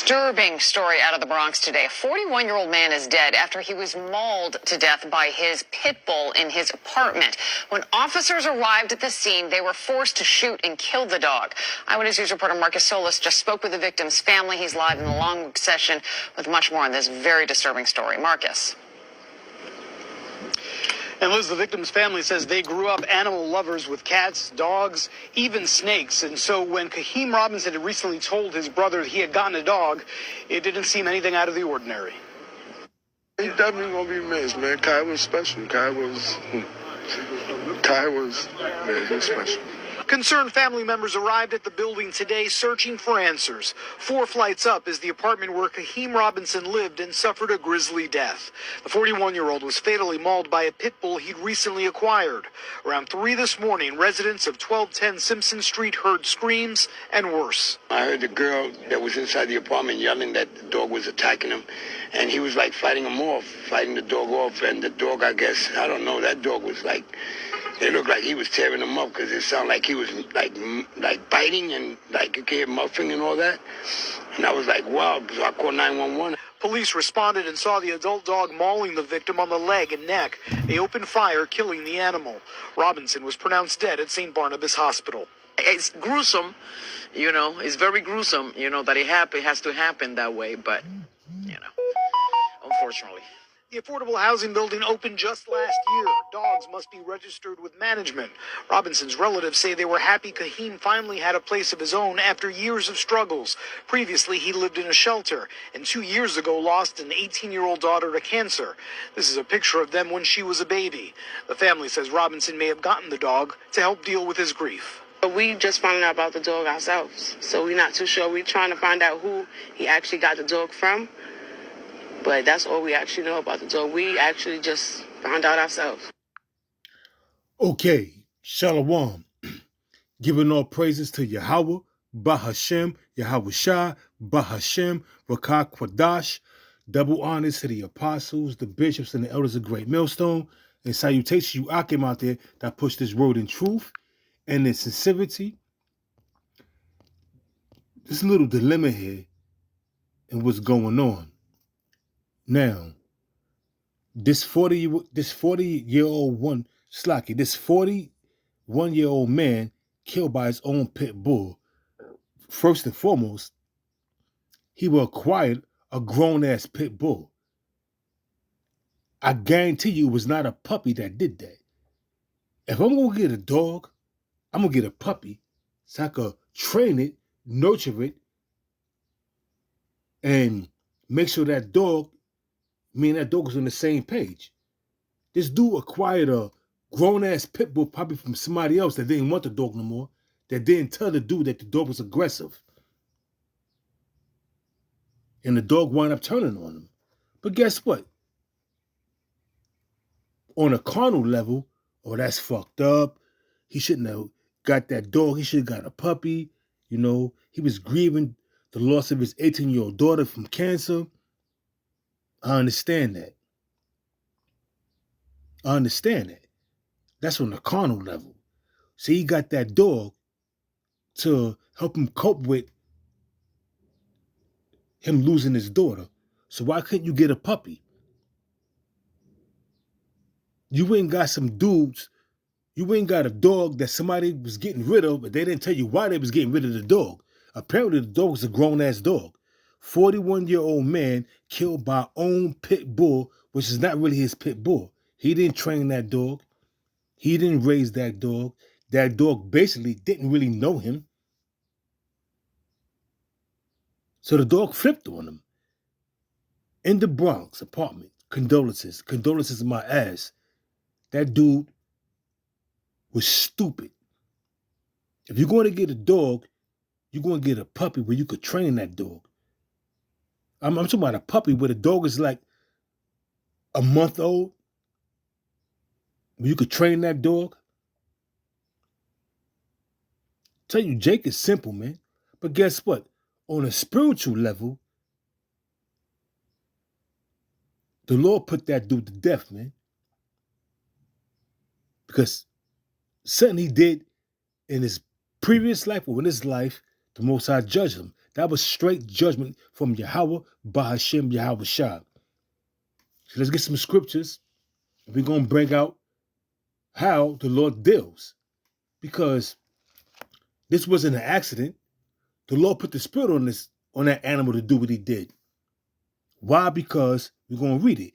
Disturbing story out of the Bronx today. A 41-year-old man is dead after he was mauled to death by his pit bull in his apartment. When officers arrived at the scene, they were forced to shoot and kill the dog. Eyewitness News reporter Marcus Solis just spoke with the victim's family. He's live in the Longwood session with much more on this very disturbing story. Marcus. And Liz, the victim's family says they grew up animal lovers with cats, dogs, even snakes. And so when Kaheem Robinson had recently told his brother he had gotten a dog, it didn't seem anything out of the ordinary. He's definitely going to be missed, man. Kai was special. Kai was man, he was special. Concerned family members arrived at the building today searching for answers. 4 flights up is the apartment where Kaheem Robinson lived and suffered a grisly death. The 41-year-old was fatally mauled by a pit bull he'd recently acquired. Around 3 this morning, residents of 1210 Simpson Street heard screams and worse. I heard the girl that was inside the apartment yelling that the dog was attacking him, and he was like fighting the dog off, and the dog, I guess, I don't know, that dog was like, it looked like he was tearing him up because it sounded like he was like biting and like you could hear muffing and all that. And I was like, wow, so I called 911. Police responded and saw the adult dog mauling the victim on the leg and neck. They opened fire, killing the animal. Robinson was pronounced dead at St. Barnabas Hospital. It's gruesome, it's very gruesome, that it has to happen that way, but, unfortunately. The affordable housing building opened just last year. Dogs must be registered with management. Robinson's relatives say they were happy Kaheem finally had a place of his own after years of struggles. Previously, he lived in a shelter, and 2 years ago lost an 18-year-old daughter to cancer. This is a picture of them when she was a baby. The family says Robinson may have gotten the dog to help deal with his grief. We just found out about the dog ourselves, so we're not too sure. We're trying to find out who he actually got the dog from. But that's all we actually know about the dog. We actually just found out ourselves. Okay, Shalom. Giving all praises to Yahweh, Bahashem, Yahweh Shah, Bahashem, Rakah Kwadash. Double honors to the apostles, the bishops, and the elders of Great Millstone. And salutations to you Akim out there that push this word in truth and in sincerity. There's a little dilemma here in what's going on. Now, this 41-year-old man killed by his own pit bull. First and foremost, he will acquire a grown-ass pit bull. I guarantee you it was not a puppy that did that. If I'm going to get a dog, I'm going to get a puppy so I could train it, nurture it, and make sure that dog, me and that dog was on the same page. This dude acquired a grown-ass pit bull probably from somebody else that didn't want the dog no more, that didn't tell the dude that the dog was aggressive. And the dog wound up turning on him. But guess what? On a carnal level, oh, that's fucked up. He shouldn't have got that dog. He should have got a puppy. He was grieving the loss of his 18-year-old daughter from cancer. I understand that. That's on the carnal level. So he got that dog to help him cope with him losing his daughter. So why couldn't you get a puppy? You ain't got some dudes, you ain't got a dog that somebody was getting rid of, but they didn't tell you why they was getting rid of the dog. Apparently the dog was a grown-ass dog. 41-year-old man killed by own pit bull, which is not really his pit bull. He didn't train that dog. He didn't raise that dog. That dog basically didn't really know him. So the dog flipped on him. In the Bronx apartment, condolences in my ass. That dude was stupid. If you're going to get a dog, you're going to get a puppy where you could train that dog. I'm talking about a puppy where the dog is like a month old, where you could train that dog. Tell you, Jake is simple, man. But guess what? On a spiritual level, the Lord put that dude to death, man. Because something he did in his previous life or in his life, the Most High judged him. That was straight judgment from Yahweh, Bahashem, Yahweh Shah. So let's get some scriptures. We're going to bring out how the Lord deals. Because this wasn't an accident. The Lord put the spirit on that animal to do what he did. Why? Because we're going to read it.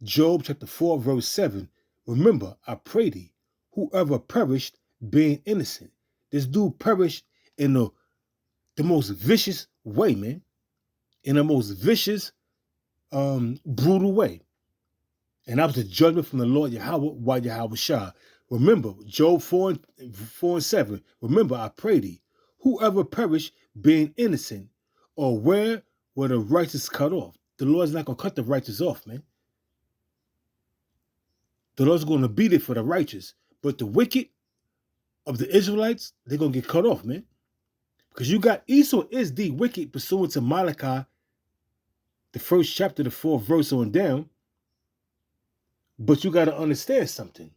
Job chapter 4, verse 7. Remember, I pray thee, whoever perished being innocent. This dude perished in the most vicious way, man. In the most vicious, brutal way. And that was the judgment from the Lord Yahweh, Yahweh Shah. Remember, Job 4 and 7. Remember, I pray thee, whoever perished being innocent, or where were the righteous cut off? The Lord's not going to cut the righteous off, man. The Lord's going to beat it for the righteous. But the wicked of the Israelites, they're going to get cut off, man. Because you got Esau is the wicked pursuant to Malachi, the first chapter, the 4th verse on down. But you got to understand something.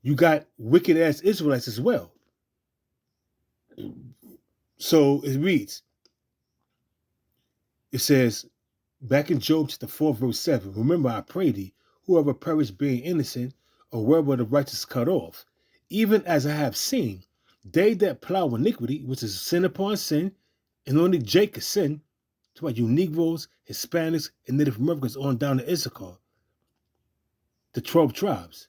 You got wicked ass Israelites as well. So it reads, it says, back in Job chapter 4, verse 7, remember I pray thee, whoever perished being innocent, or where were the righteous cut off, even as I have seen, they that plow iniquity, which is sin upon sin, and only Jacob sin, to about you Negroes, Hispanics, and Native Americans on down to Issachar, the 12 tribes.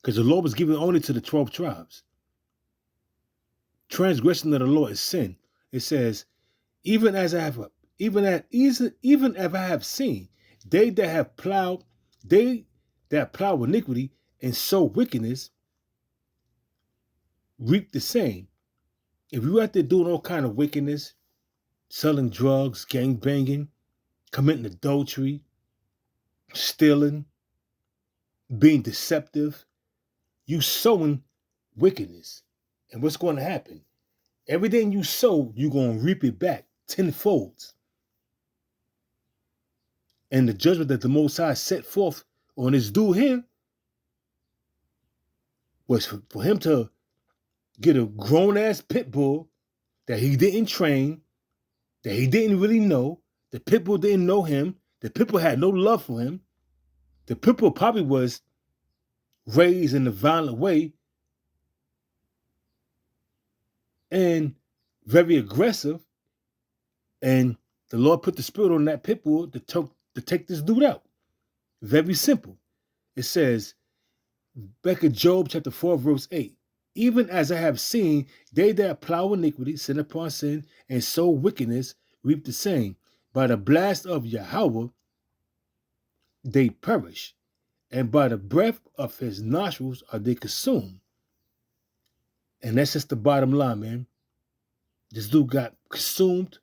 Because the law was given only to the 12 tribes. Transgression of the law is sin. It says, even as I have seen, they that plow iniquity and sow wickedness reap the same. If you out there doing all kind of wickedness, selling drugs, gang banging, committing adultery, stealing, being deceptive, you sowing wickedness. And what's going to happen? Everything you sow, you're going to reap it back tenfold. And the judgment that the Most High set forth on this dude here was for him to get a grown-ass pit bull that he didn't train, that he didn't really know. The pit bull didn't know him. The pit bull had no love for him. The pit bull probably was raised in a violent way and very aggressive. And the Lord put the spirit on that pit bull to take this dude out. Very simple. It says, back in Job chapter 4, verse 8, even as I have seen, they that plow iniquity, sin upon sin, and sow wickedness, reap the same. By the blast of Yahweh, they perish, and by the breath of his nostrils are they consumed. And that's just the bottom line, man. This dude got consumed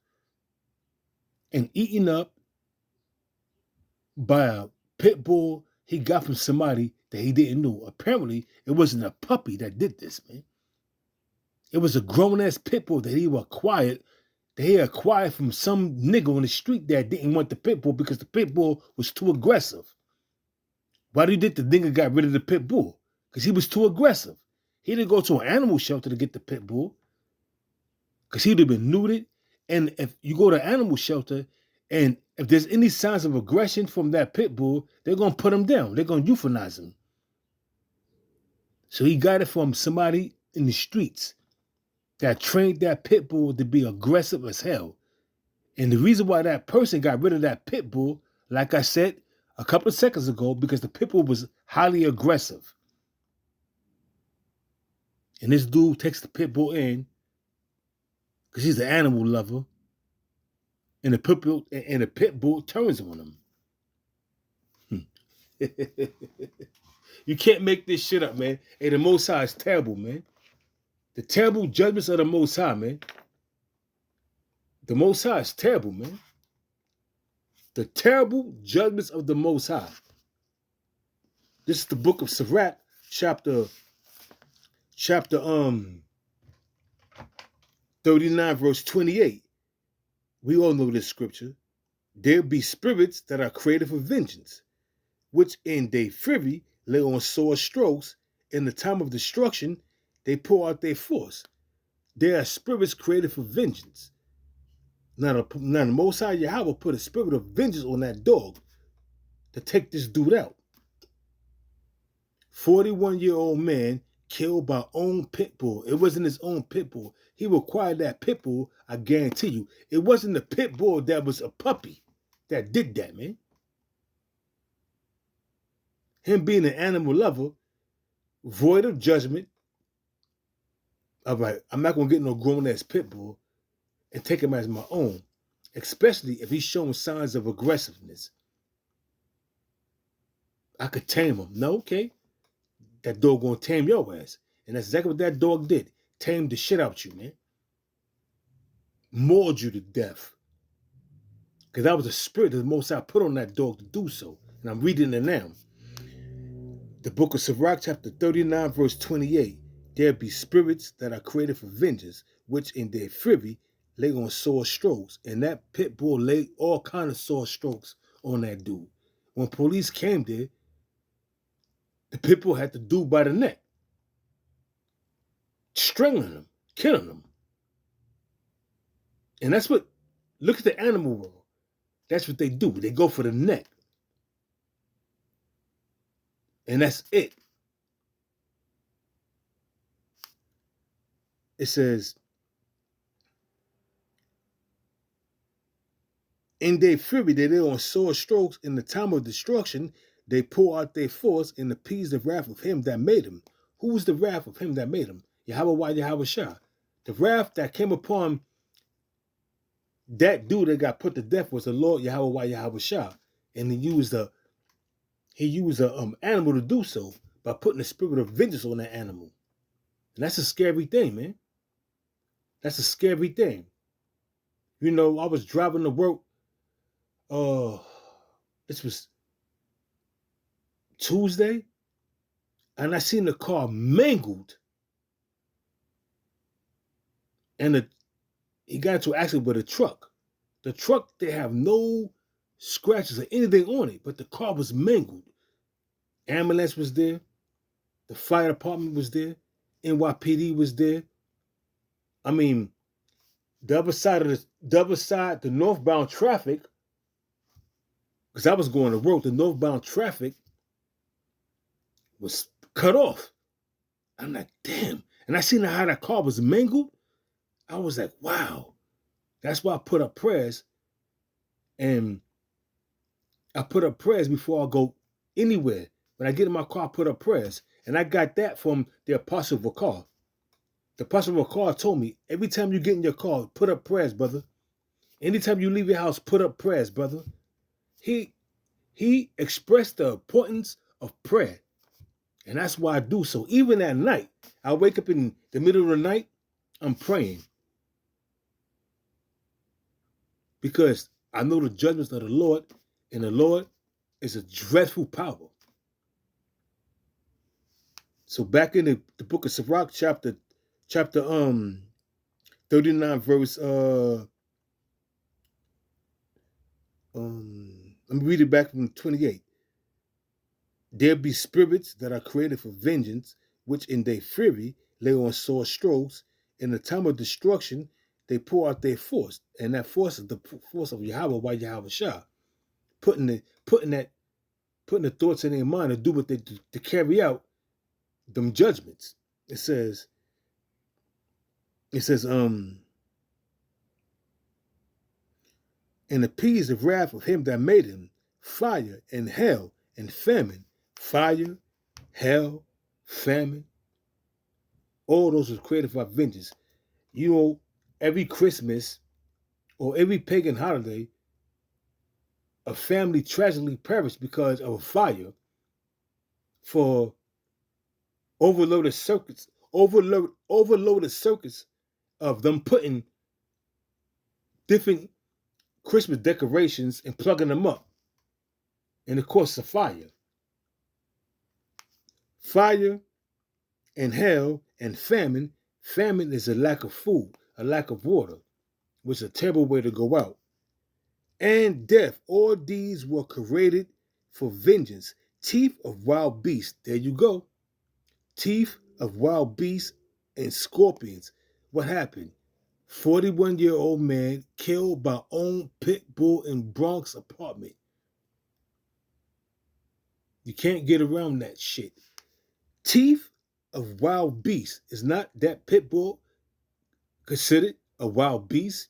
and eaten up by a pit bull he got from somebody that he didn't know. Apparently, it wasn't a puppy that did this, man. It was a grown-ass pit bull that he acquired from some nigga on the street that didn't want the pit bull because the pit bull was too aggressive. Why do you think the nigga got rid of the pit bull? Because he was too aggressive. He didn't go to an animal shelter to get the pit bull because he'd have been neutered. And if you go to an animal shelter and if there's any signs of aggression from that pit bull, they're going to put him down. They're going to euthanize him. So he got it from somebody in the streets that trained that pit bull to be aggressive as hell. And the reason why that person got rid of that pit bull, like I said a couple of seconds ago, because the pit bull was highly aggressive. And this dude takes the pit bull in because he's an animal lover. And the pit bull turns on him. You can't make this shit up, man. Hey, the Most High is terrible, man. The terrible judgments of the Most High, man. The Most High is terrible, man. The terrible judgments of the Most High. This is the book of Sirach, chapter 39, verse 28. We all know this scripture. There be spirits that are created for vengeance, which in their fury lay on sore strokes. In the time of destruction, they pour out their force. They are spirits created for vengeance. Now the Most High Yahweh put a spirit of vengeance on that dog to take this dude out. 41-year-old man killed by own pit bull. It wasn't his own pit bull. He required that pit bull, I guarantee you. It wasn't the pit bull that was a puppy that did that, man. Him being an animal lover, void of judgment. All right, I'm not going to get no grown-ass pit bull and take him as my own, especially if he's showing signs of aggressiveness. I could tame him. No, okay. That dog gonna tame your ass. And that's exactly what that dog did. Tamed the shit out you, man. Mauled you to death. Because that was the spirit that the Most High put on that dog to do so. And I'm reading it now. The book of Sirach, chapter 39, verse 28. There be spirits that are created for vengeance, which in their fury lay on sore strokes. And that pit bull laid all kind of sore strokes on that dude. When police came there, the pit bull had the dude by the neck, strangling him, killing him. And that's what, look at the animal world. That's what they do. They go for the neck. And that's it. It says, in their fury, they lay on sore strokes. In the time of destruction, they pour out their force and appease the wrath of him that made him. Who was the wrath of him that made him? Yahweh Yahweh Shah. The wrath that came upon that dude that got put to death was the Lord Yahweh Yahweh Shah. And he used a animal to do so by putting the spirit of vengeance on that animal. And that's a scary thing, man. That's a scary thing. You know, I was driving to work. This was Tuesday, and I seen the car mangled. And he got into an accident with a truck. The truck, they have no scratches or anything on it, but the car was mangled. Ambulance was there. The fire department was there. NYPD was there. I mean, the northbound traffic, because I was going to work, the northbound traffic was cut off. I'm like, damn. And I seen how that car was mangled. I was like, wow. That's why I put up prayers. And I put up prayers before I go anywhere. When I get in my car, I put up prayers. And I got that from the Apostle Vakar. The Apostle Vakar told me, every time you get in your car, put up prayers, brother. Anytime you leave your house, put up prayers, brother. He expressed the importance of prayer. And that's why I do so. Even at night, I wake up in the middle of the night, I'm praying. Because I know the judgments of the Lord, and the Lord is a dreadful power. So back in the book of Sirach, chapter 39, verse let me read it back from 28. There be spirits that are created for vengeance, which in their fury lay on sore strokes. In the time of destruction, they pour out their force. And that force is the force of Yahweh Yahweh Shah. Putting the thoughts in their mind to do what they do, to carry out them judgments. It says, and appease the wrath of him that made him, fire and hell and famine. Fire, hell, famine. All those are created by vengeance. You know, every Christmas or every pagan holiday, a family tragically perished because of a fire for overloaded circuits of them putting different Christmas decorations and plugging them up. And of course, a fire. Fire and hell and famine. Famine is a lack of food, a lack of water, which is a terrible way to go out. And death. All these were created for vengeance. Teeth of wild beasts. There you go. Teeth of wild beasts and scorpions. What happened? 41-year-old man killed by own pit bull in Bronx apartment. You can't get around that shit. Teeth of wild beast. Is not that pit bull considered a wild beast?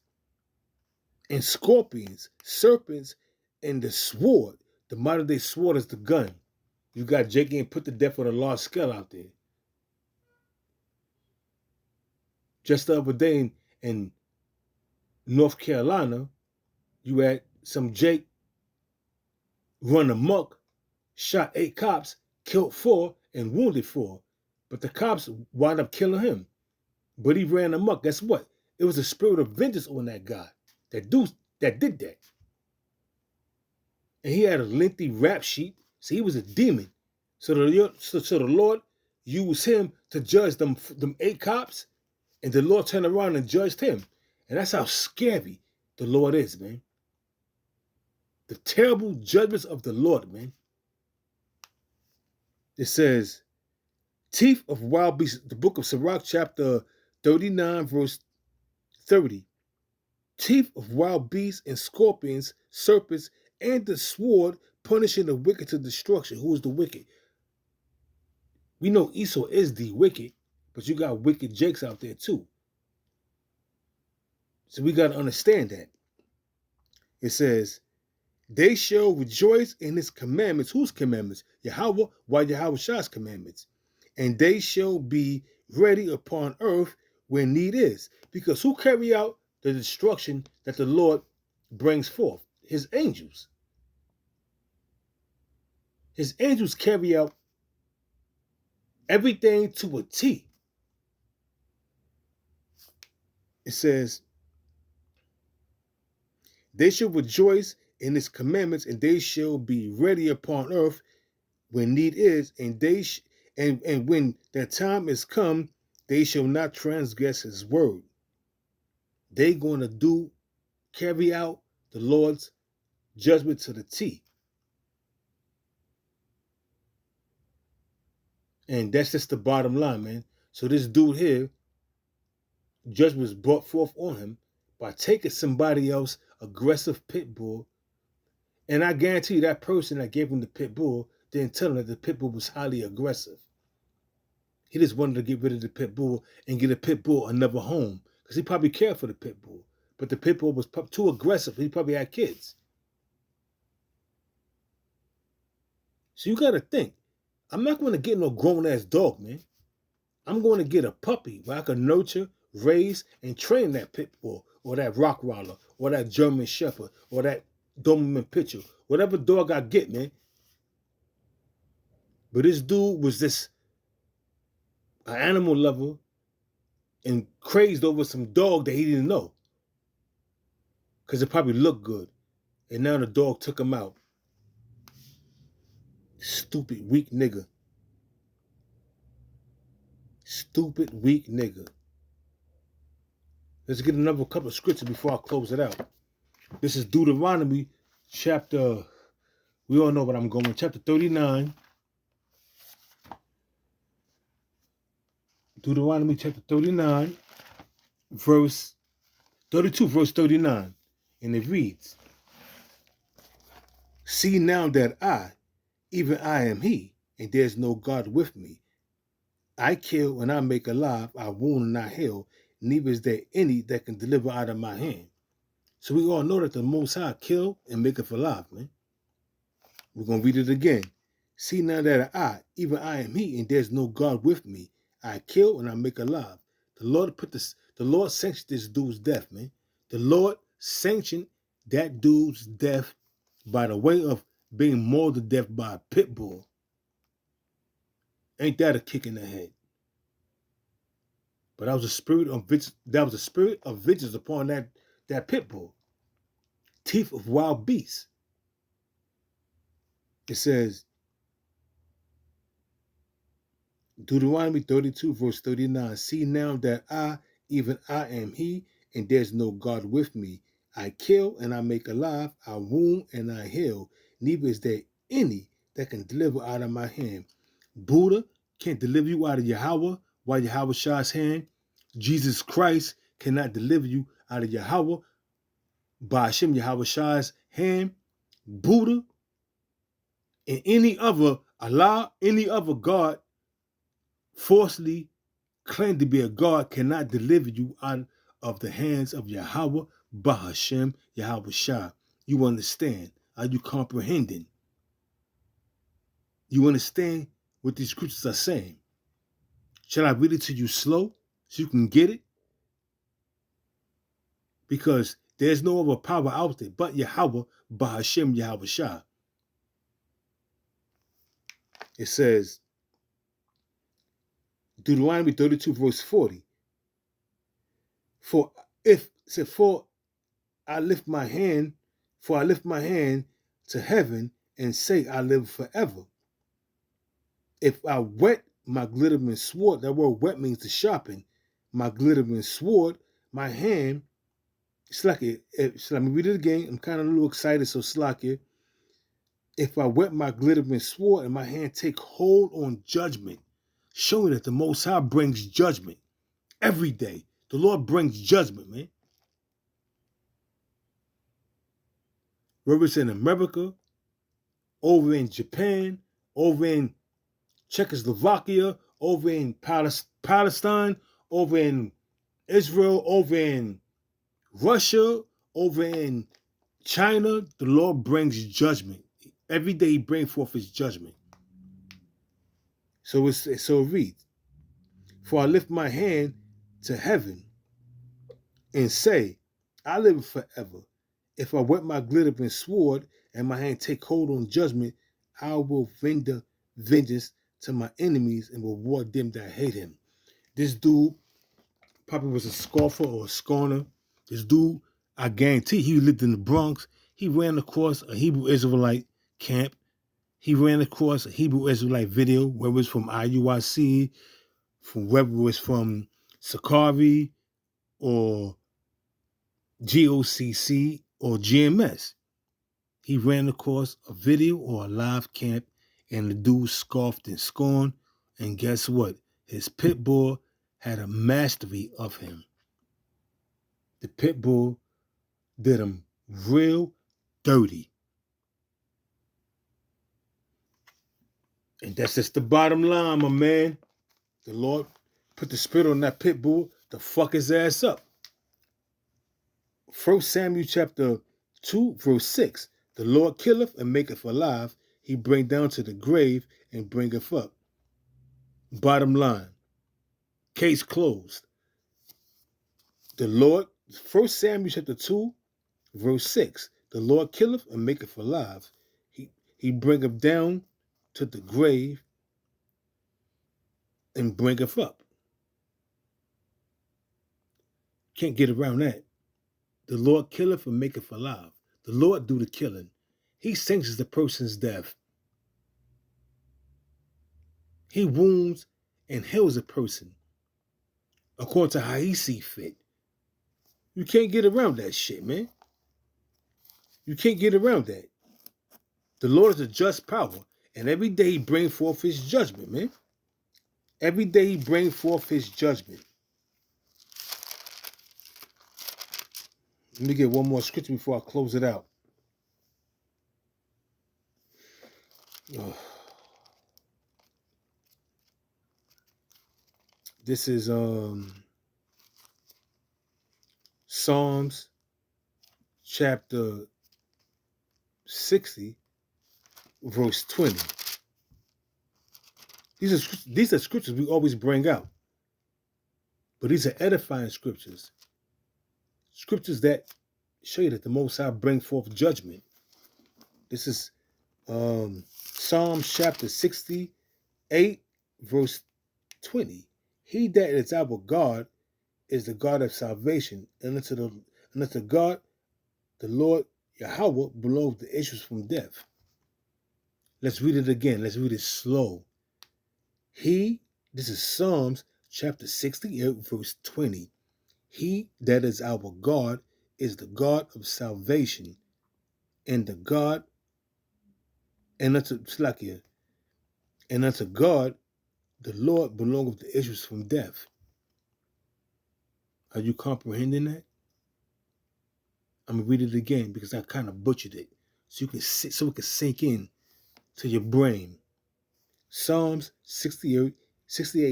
And scorpions, serpents, and the sword. The modern day sword is the gun. You got Jake getting put to death with a large scale out there. Just the other day in North Carolina, you had some Jake run amok, shot 8 cops, killed 4, and wounded 4. But the cops wound up killing him. But he ran amok. Guess what? It was a spirit of vengeance on that guy that did that. And he had a lengthy rap sheet, so he was a demon. So the Lord used him to judge them 8 cops, and the Lord turned around and judged him. And that's how scary the Lord is, man. The terrible judgments of the Lord, man. It says, teeth of wild beasts, the book of Sirach, chapter 39, verse 30. Teeth of wild beasts and scorpions, serpents, and the sword, punishing the wicked to destruction. Who is the wicked? We know Esau is the wicked, but you got wicked Jakes out there too. So we got to understand that. It says, they shall rejoice in his commandments. Whose commandments? Yahweh, while Yahweh Shah's commandments. And they shall be ready upon earth where need is. Because who carry out the destruction that the Lord brings forth? His angels. His angels carry out everything to a T. It says, they shall rejoice in his commandments, and they shall be ready upon earth when need is, and and when their time is come, they shall not transgress his word. They gonna carry out the Lord's judgment to the T. And that's just the bottom line, man. So this dude here, judgment was brought forth on him by taking somebody else's aggressive pit bull. And I guarantee you that person that gave him the pit bull didn't tell him that the pit bull was highly aggressive. He just wanted to get rid of the pit bull and get a pit bull another home. Because he probably cared for the pit bull. But the pit bull was too aggressive. He probably had kids. So you got to think. I'm not going to get no grown-ass dog, man. I'm going to get a puppy where I can nurture, raise, and train that pit bull, or that Rottweiler, or that German Shepherd, or that Doberman Pinscher, whatever dog I get, man. But this dude was just an animal lover and crazed over some dog that he didn't know. Because it probably looked good. And now the dog took him out. Stupid, weak nigga. Stupid, weak nigga. Let's get another couple of scriptures before I close it out. This is Deuteronomy chapter, we all know what I'm going, chapter 39. Deuteronomy chapter 39, verse 32, verse 39. And it reads, see now that I, even I am he, and there's no God with me. I kill and I make alive, I wound and I heal, neither is there any that can deliver out of my hand. So we all know that the Most High kill and make it alive, man. We're going to read it again. See now that I, even I am he, and there's no God with me. I kill and I make alive. The Lord sanctioned this dude's death, man. The Lord sanctioned that dude's death by the way of being mauled to death by a pit bull. Ain't that a kick in the head? But that was a spirit of vengeance upon that pit bull. Teeth of wild beasts. It says, Deuteronomy 32, verse 39. See now that I, even I am he, and there's no God with me. I kill and I make alive, I wound and I heal. Neither is there any that can deliver out of my hand. Buddha can't deliver you out of Yahweh while Yahweh Shah's hand. Jesus Christ cannot deliver you out of Yahweh, by Hashem Yahweh Shai's hand, Buddha, and any other Allah, any other God falsely claimed to be a God cannot deliver you out of the hands of Yahweh, by Hashem Yahweh Shai. You understand? Are you comprehending? You understand what these scriptures are saying? Shall I read it to you slow so you can get it? Because there's no other power out there but Yahweh, by Hashem Yahweh Shai. It says, Deuteronomy 32, verse 40. For I lift my hand to heaven and say, I live forever. If I wet my glittering sword, that word wet means to sharpen, my glittering sword, my hand, Slack it. Let me read it again. I'm kind of a little excited, so slack it. If I wet my glittering sword and my hand take hold on judgment, showing that the Most High brings judgment every day. The Lord brings judgment, man. Whether it's in America, over in Japan, over in Czechoslovakia, over in Palestine, over in Israel, over in Russia, over in China, the Lord brings judgment. Every day he brings forth his judgment. So it reads, for I lift my hand to heaven and say, I live forever. If I wet my glittering sword and my hand take hold on judgment, I will render vengeance to my enemies and reward them that hate him. This dude probably was a scoffer or a scorner. This dude, I guarantee he lived in the Bronx. He ran across a Hebrew Israelite camp. He ran across a Hebrew Israelite video, whether it's from IUIC, whether it was from Sakari or GOCC or GMS. He ran across a video or a live camp, and the dude scoffed and scorned. And guess what? His pit bull had a mastery of him. The pit bull did him real dirty. And that's just the bottom line, my man. The Lord put the spirit on that pit bull to fuck his ass up. 1 Samuel chapter 2, verse 6. The Lord killeth and maketh alive. He bring down to the grave and bringeth up. Bottom line. Case closed. The Lord, 1 Samuel chapter 2, verse 6. The Lord killeth and maketh alive. He bringeth down to the grave and bringeth up. Can't get around that. The Lord killeth and maketh alive. The Lord do the killing. He sanctions the person's death. He wounds and heals a person according to how he see fit. You can't get around that shit, man. You can't get around that. The Lord is a just power, and every day he brings forth his judgment, man. Every day he brings forth his judgment. Let me get one more scripture before I close it out. Oh. This is Psalms chapter 60, verse 20. These are scriptures we always bring out. But these are edifying scriptures. Scriptures that show you that the Most High bring forth judgment. This is Psalms chapter 68, verse 20. He that is our God is the God of salvation, and unto God, the Lord Yahweh, belongs the issues from death. Let's read it again. Let's read it slow. This is Psalms chapter 68, verse 20. He that is our God is the God of salvation, and unto God, the Lord belongeth the issues from death. Are you comprehending that? I'm gonna read it again because I kind of butchered it, so it can sink in to your brain. Psalms 68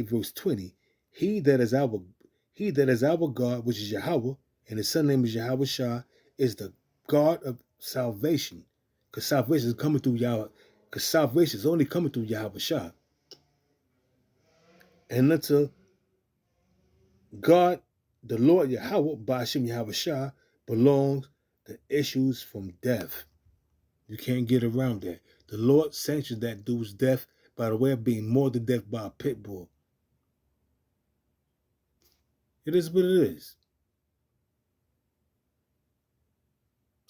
verse 20. He that is our God, which is Yahweh, and his son name is Yahweh Shah, is the God of salvation. Because salvation is coming through Yahweh. Because salvation is only coming through Yahweh Shah. And unto God, the Lord Yahweh, Ba'ashem Yahweh Shah, belongs the issues from death. You can't get around that. The Lord sanctioned that dude's death by the way of being mauled to death by a pit bull. It is what it is.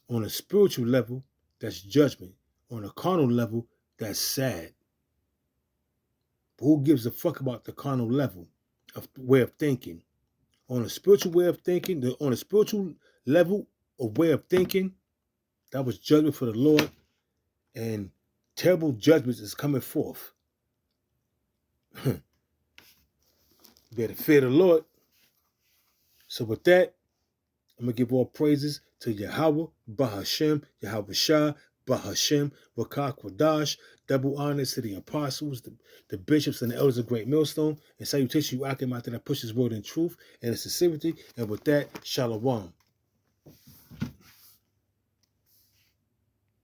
On a spiritual level, that's judgment. On a carnal level, that's sad. But who gives a fuck about the carnal level of way of thinking? On a spiritual way of thinking, on a spiritual level of way of thinking, that was judgment for the Lord, and terrible judgments is coming forth. You better fear the Lord. So with that, I'm going to give all praises to Yahweh, Bahashem, Yahweh Shah, Bahashem, Wakah Kwadash. Double honors to the apostles, the bishops, and the elders of Great Millstone. And salutation, you Akim, out there that pushes word in truth and in sincerity. And with that, Shalom.